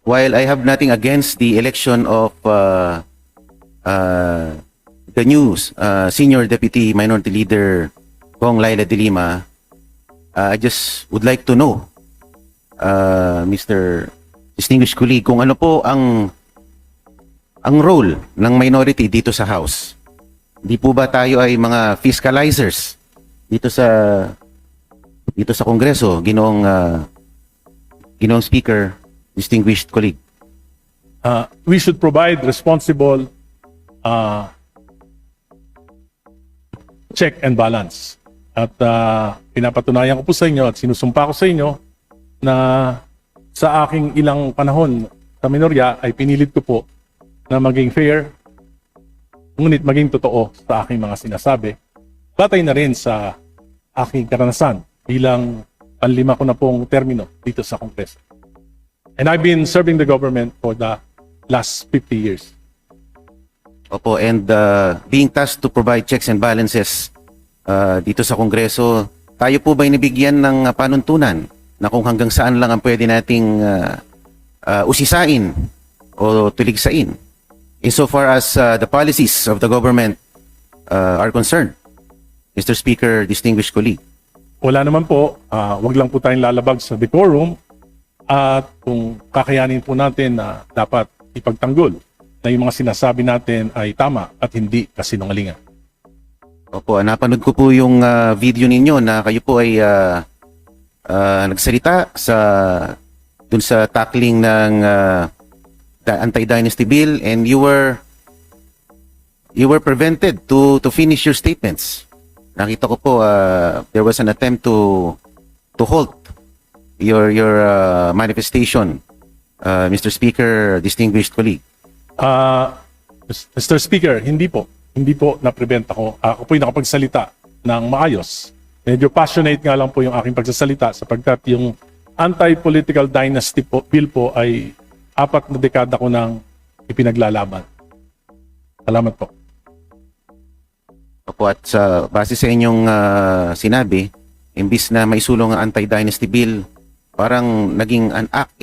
while I have nothing against the election of the new Senior Deputy Minority Leader Kong Laila de Lima, I just would like to know, Mr. Distinguished colleague, kung ano po ang role ng minority dito sa House. Di po ba tayo ay mga fiscalizers dito sa Kongreso, Ginoong Speaker, distinguished colleague? We should provide responsible check and balance. At pinapatunayan ko po sa inyo at sinusumpa ko sa inyo na sa aking ilang panahon sa minorya ay pinilit ko po na maging fair, ngunit maging totoo sa aking mga sinasabi. Batay na rin sa aking karanasan bilang panlima ko na pong termino dito sa Kongreso. And I've been serving the government for the last 50 years. Opo, and being tasked to provide checks and balances dito sa Kongreso, tayo po ba nabigyan ng panuntunan na kung hanggang saan lang ang pwede nating usisain o tuligsain insofar as the policies of the government are concerned, Mr. Speaker, distinguished colleague? Wala naman po, wag lang po tayong lalabag sa decorum at kung kakayanin po natin na dapat ipagtanggol na yung mga sinasabi natin ay tama at hindi kasinungalingan. Opo, napanood ko po yung video ninyo na kayo po ay nagsalita dun sa tackling ng anti-dynasty bill, and you were prevented to finish your statements. Nakita ko po there was an attempt to halt your manifestation, Mr. Speaker, distinguished colleague. Mr. Speaker, hindi po na-prevent ako. Ako po'y nakapagsalita ng maayos. Medyo passionate nga lang po yung aking pagsasalita sapagkat yung anti-political dynasty bill po ay 4 na dekada ko nang ipinaglalaban. Salamat po. Opo, at base sa inyong sinabi, imbis na maisulong ang anti-dynasty bill, parang naging an act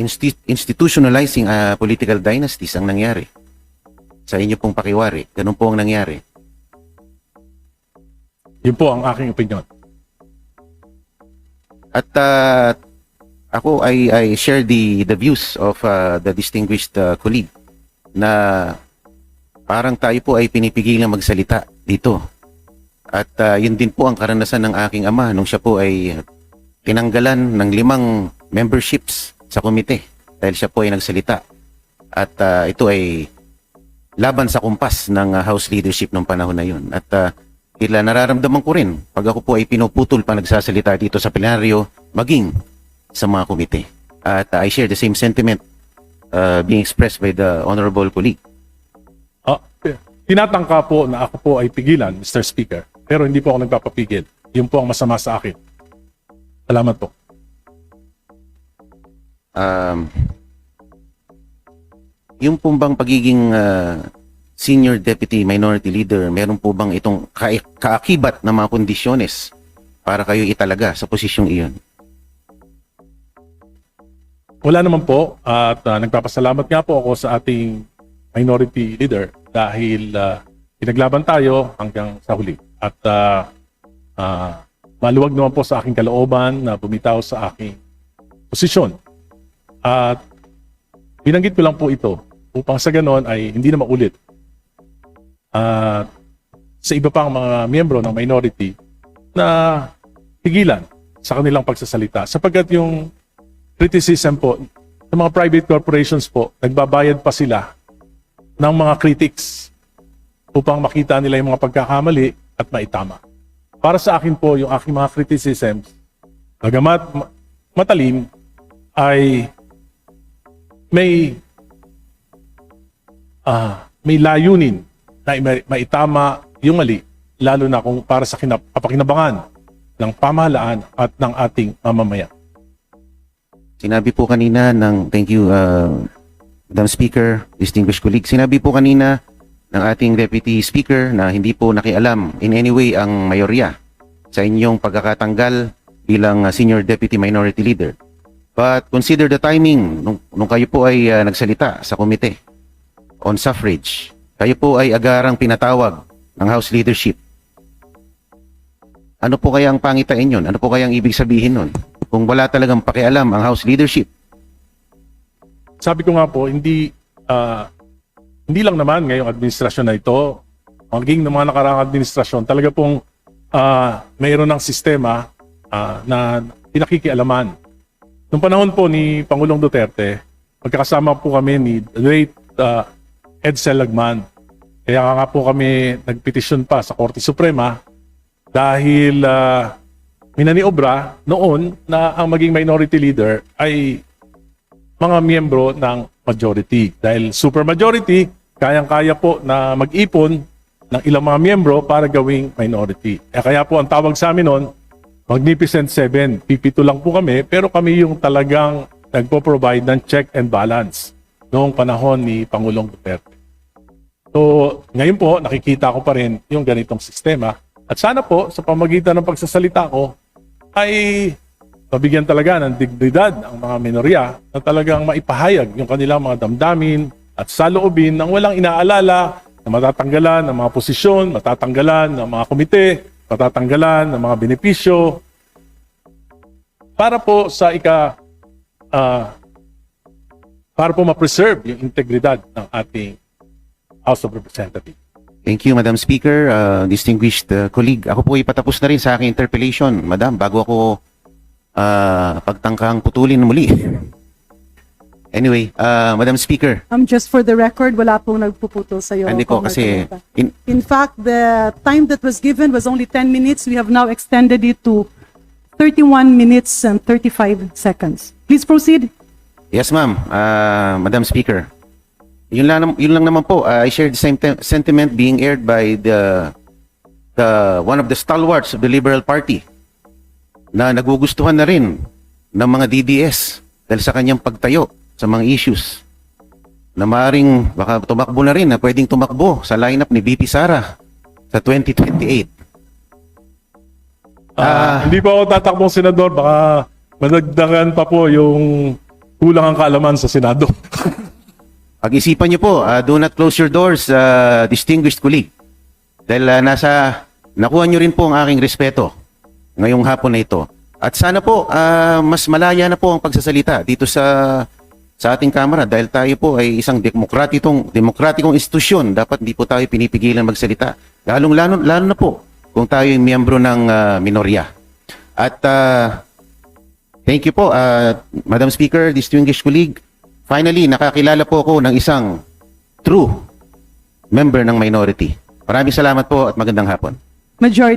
institutionalizing political dynasties ang nangyari. Sa inyo pong pakiwari, ganun po ang nangyari. Yun po ang aking opinion. At ako I share the views of the distinguished colleague na parang tayo po ay pinipigilang magsalita dito. At yun din po ang karanasan ng aking ama nung siya po ay tinanggalan ng 5 memberships sa komite dahil siya po ay nagsalita. At ito ay laban sa kumpas ng House leadership nung panahon na yun. At tila nararamdaman ko rin pag ako po ay pinuputol pa nagsasalita dito sa plenaryo, maging sa mga komite. At I share the same sentiment being expressed by the honorable colleague. Tinatangka po na ako po ay pigilan, Mr. Speaker, pero hindi po ako nagpapapigil. Yun po ang masama sa akin. Salamat po. Yung po bang pagiging Senior Deputy Minority Leader, meron po bang itong kaakibat na mga kondisyones para kayo italaga sa posisyong iyon? Wala naman po at nagpapasalamat nga po ako sa ating minority leader dahil pinaglaban tayo hanggang sa huli. At maluwag naman po sa aking kalooban na bumitaw sa aking posisyon. At binanggit ko lang po ito upang sa ganon ay hindi na maulit. Sa iba pang mga miyembro ng minority na pigilan sa kanilang pagsasalita. Sapagkat yung criticism po sa mga private corporations po, nagbabayad pa sila ng mga critics upang makita nila yung mga pagkakamali at maitama. Para sa akin po, yung aking mga criticisms, bagamat matalim, ay may layunin na maitama yung mali, lalo na kung para sa kapakinabangan ng pamahalaan at ng ating mamamayan. Sinabi po kanina thank you, Madam Speaker, distinguished colleague, sinabi po kanina ng ating Deputy Speaker na hindi po nakialam in any way ang mayorya sa inyong pagkakatanggal bilang Senior Deputy Minority Leader. But consider the timing nung kayo po ay nagsalita sa komite on suffrage. Kayo po ay agarang pinatawag ng House leadership. Ano po kaya ang pangitain yun? Ano po kaya ang ibig sabihin nun? Kung wala talagang pakialam ang House leadership. Sabi ko nga po, hindi lang naman ngayong administrasyon na ito, maging ng mga nakaraang administrasyon, talaga pong mayroon ng sistema na pinakikialaman. Noong panahon po ni Pangulong Duterte, magkakasama po kami ni late Edsel Lagman. Kaya nga po kami nagpetisyon pa sa Korte Suprema dahil minaniobra noon na ang maging minority leader ay mga miyembro ng majority. Dahil supermajority, kayang-kaya po na mag-ipon ng ilang mga miyembro para gawing minority. Kaya po ang tawag sa amin noon, Magnificent Seven. Pipito lang po kami, pero kami yung talagang nagpo-provide ng check and balance noong panahon ni Pangulong Duterte. So, ngayon po, nakikita ko pa rin yung ganitong sistema. At sana po, sa pamagitan ng pagsasalita ko, ay mabigyan talaga ng dignidad ang mga minorya na talagang maipahayag yung kanilang mga damdamin at saloobin nang walang inaalala na matatanggalan ng mga posisyon, matatanggalan ng mga komite, matatanggalan ng mga benepisyo para po sa para po ma-preserve yung integridad ng ating House of Representatives. Thank you, Madam Speaker. Distinguished colleague, ako po ipatapos na rin sa aking interpellation, Madam, bago ako pagtangkang putulin muli. Anyway, Madam Speaker, Just for the record, wala pong nagpuputol sa iyo. hindi po kasi In fact, the time that was given was only 10 minutes. We have now extended it to 31 minutes and 35 seconds. Please proceed. yes, ma'am, Madam Speaker. Yun lang naman po. I share the same sentiment being aired by the one of the stalwarts of the Liberal Party na nagugustuhan na rin ng mga DDS dahil sa kanyang pagtayo sa mga issues na maaaring baka tumakbo na rin, na pwedeng tumakbo sa lineup ni BP Sara sa 2028. Hindi pa ako tatakbong senador, baka madagdagan pa po yung kulang ang kaalaman sa Senado. Pag-isipan niyo po, do not close your doors, distinguished colleague. Dahil nakuha niyo rin po ang aking respeto ngayong hapon na ito. At sana po, mas malaya na po ang pagsasalita dito sa ating Kamara dahil tayo po ay isang demokratikong institusyon. Dapat hindi po tayo pinipigilan magsalita. Lalo na po kung tayo ay miyembro ng minorya. At thank you po, Madam Speaker, distinguished colleague. Finally, nakakilala po ako ng isang true member ng minority. Maraming salamat po at magandang hapon. Majority.